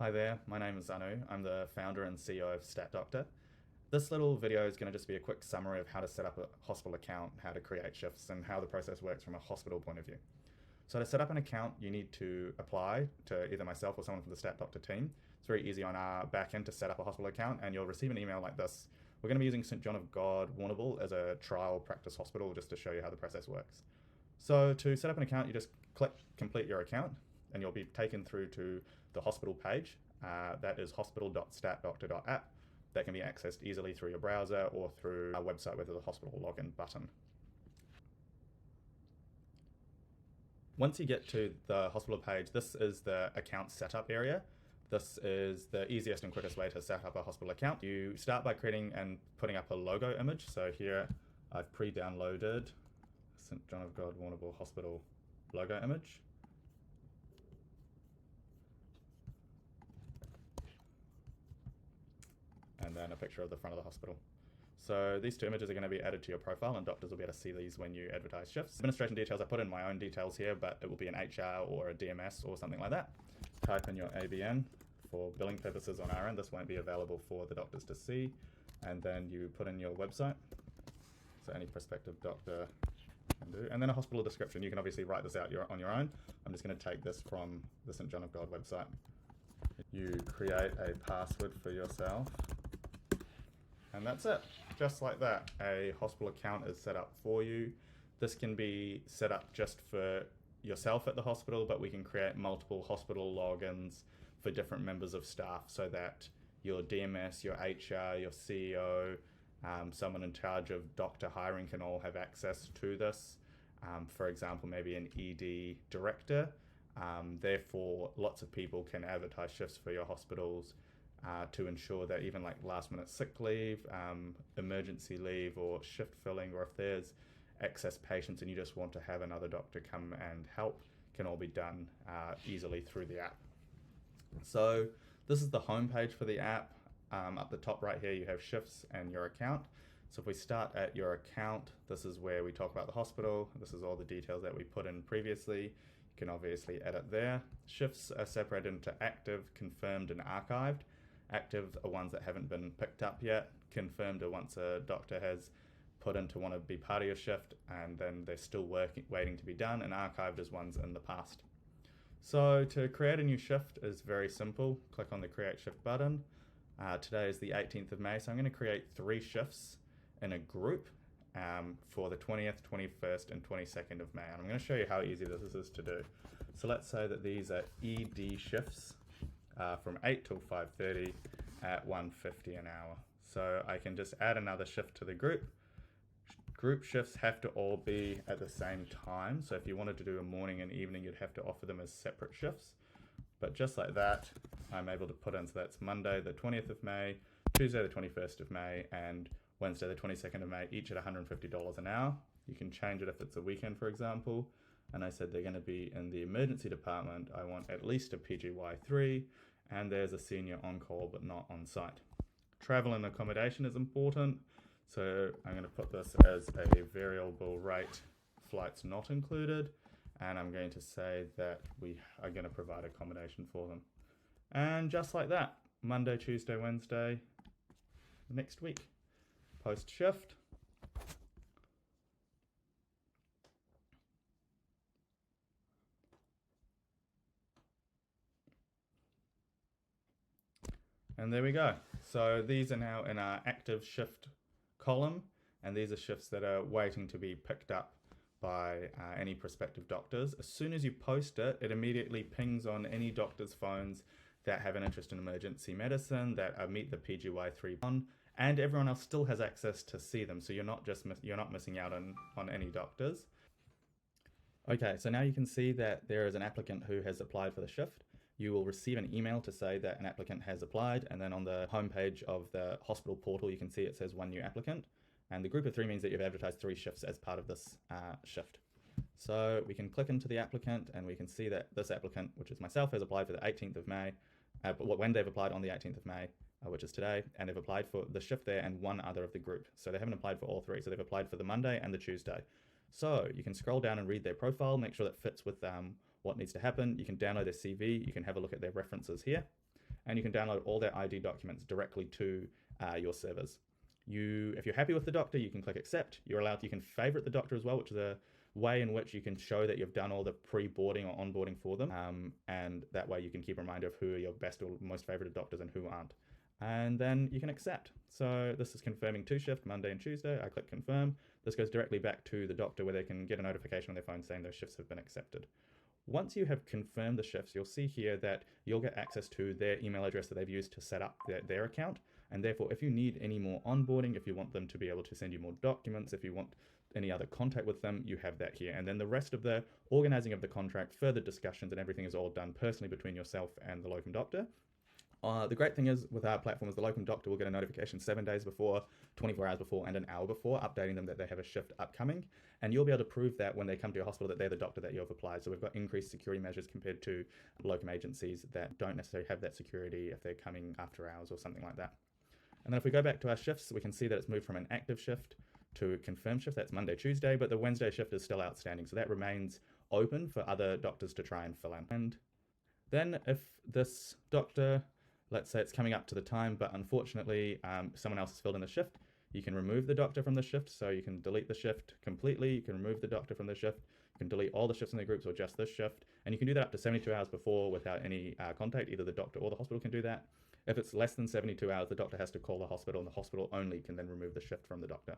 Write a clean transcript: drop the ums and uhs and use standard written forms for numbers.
Hi there, my name is Anu. I'm the founder and CEO of StatDoctor. This little video is going to just be a quick summary of how to set up a hospital account, how to create shifts, and how the process works from a hospital point of view. So to set up an account, you need to apply to either myself or someone from the StatDoctor team. It's very easy on our back end to set up a hospital account, and you'll receive an email like this. We're going to be using St. John of God, Warrnambool as a trial practice hospital just to show you how the process works. So to set up an account, you just click complete your account, and you'll be taken through to the hospital page. That is hospital.statdoctor.app. That can be accessed easily through your browser or through our website with the hospital login button. Once you get to the hospital page, this is the account setup area. This is the easiest and quickest way to set up a hospital account. You start by creating and putting up a logo image. So here I've pre-downloaded St. John of God Warrnambool Hospital logo image. And then a picture of the front of the hospital. So these two images are going to be added to your profile, and doctors will be able to see these when you advertise shifts. Administration details, I put in my own details here, but it will be an HR or a DMS or something like that. Type in your ABN for billing purposes on our end. This won't be available for the doctors to see. And then you put in your website. So any prospective doctor can do. And then a hospital description. You can obviously write this out on your own. I'm just going to take this from the St. John of God website. You create a password for yourself. And that's it. Just like that, a hospital account is set up for you. This can be set up just for yourself at the hospital, but we can create multiple hospital logins for different members of staff so that your DMS, your HR, your CEO, someone in charge of doctor hiring can all have access to this. For example, maybe an ED director. Therefore, lots of people can advertise shifts for your hospitals to ensure that even like last minute sick leave, emergency leave or shift filling, or if there's excess patients and you just want to have another doctor come and help, can all be done easily through the app. So this is the home page for the app. Up the top right here you have shifts and your account. So if we start at your account, this is where we talk about the hospital. This is all the details that we put in previously. You can obviously edit there. Shifts are separated into active, confirmed and archived. Active are ones that haven't been picked up yet. Confirmed are once a doctor has put in to want to be part of your shift and then they're still waiting to be done, and archived is ones in the past. So to create a new shift is very simple. Click on the create shift button. Today is the 18th of May, so I'm going to create 3 shifts in a group for the 20th, 21st and 22nd of May. And I'm going to show you how easy this is to do. So let's say that these are ED shifts. From 8 till 5:30 at $1.50 an hour. So I can just add another shift to the group. Group shifts have to all be at the same time. So if you wanted to do a morning and evening, you'd have to offer them as separate shifts. But just like that, I'm able to put in, so that's Monday the 20th of May, Tuesday the 21st of May, and Wednesday the 22nd of May, each at $150 an hour. You can change it if it's a weekend, for example. And I said they're going to be in the emergency department. I want at least a PGY3, and there's a senior on call but not on site. Travel and accommodation is important, so I'm going to put this as a variable rate, flights not included, and I'm going to say that we are going to provide accommodation for them. And just like that, Monday, Tuesday, Wednesday, next week, post shift. And there we go. So these are now in our active shift column, and these are shifts that are waiting to be picked up by any prospective doctors. As soon as you post it, it immediately pings on any doctor's phones that have an interest in emergency medicine, that meet the PGY3, and everyone else still has access to see them. So you're not missing out on any doctors. Okay, so now you can see that there is an applicant who has applied for the shift. You will receive an email to say that an applicant has applied, and then on the homepage of the hospital portal you can see it says 1 new applicant, and the group of 3 means that you've advertised 3 shifts as part of this shift. So we can click into the applicant and we can see that this applicant, which is myself, has applied for the 18th of May, when they've applied on the 18th of May, which is today, and they've applied for the shift there and 1 other of the group. So they haven't applied for all 3, so they've applied for the Monday and the Tuesday. So you can scroll down and read their profile, make sure that fits with what needs to happen. You can download their CV, you can have a look at their references here. and you can download all their ID documents directly to your servers. If you're happy with the doctor, you can click accept. You can favorite the doctor as well, which is a way in which you can show that you've done all the pre-boarding or onboarding for them, and that way you can keep a reminder of who are your best or most favorited doctors and who aren't. And then you can accept. So this is confirming 2 shifts, Monday and Tuesday. I click confirm. This goes directly back to the doctor where they can get a notification on their phone saying those shifts have been accepted. Once you have confirmed the shifts, you'll see here that you'll get access to their email address that they've used to set up their account. And therefore, if you need any more onboarding, if you want them to be able to send you more documents, if you want any other contact with them, you have that here. And then the rest of the organizing of the contract, further discussions and everything is all done personally between yourself and the locum doctor. The great thing is with our platform is the locum doctor will get a notification 7 days before, 24 hours before, and an hour before, updating them that they have a shift upcoming. And you'll be able to prove that when they come to your hospital that they're the doctor that you've applied. So we've got increased security measures compared to locum agencies that don't necessarily have that security if they're coming after hours or something like that. And then if we go back to our shifts, we can see that it's moved from an active shift to a confirmed shift. That's Monday, Tuesday, but the Wednesday shift is still outstanding. So that remains open for other doctors to try and fill in. And then if this doctor, let's say it's coming up to the time, but unfortunately someone else has filled in the shift, you can remove the doctor from the shift. So you can delete the shift completely. You can remove the doctor from the shift. You can delete all the shifts in the groups or just this shift. And you can do that up to 72 hours before without any contact. Either the doctor or the hospital can do that. If it's less than 72 hours, the doctor has to call the hospital, and the hospital only can then remove the shift from the doctor.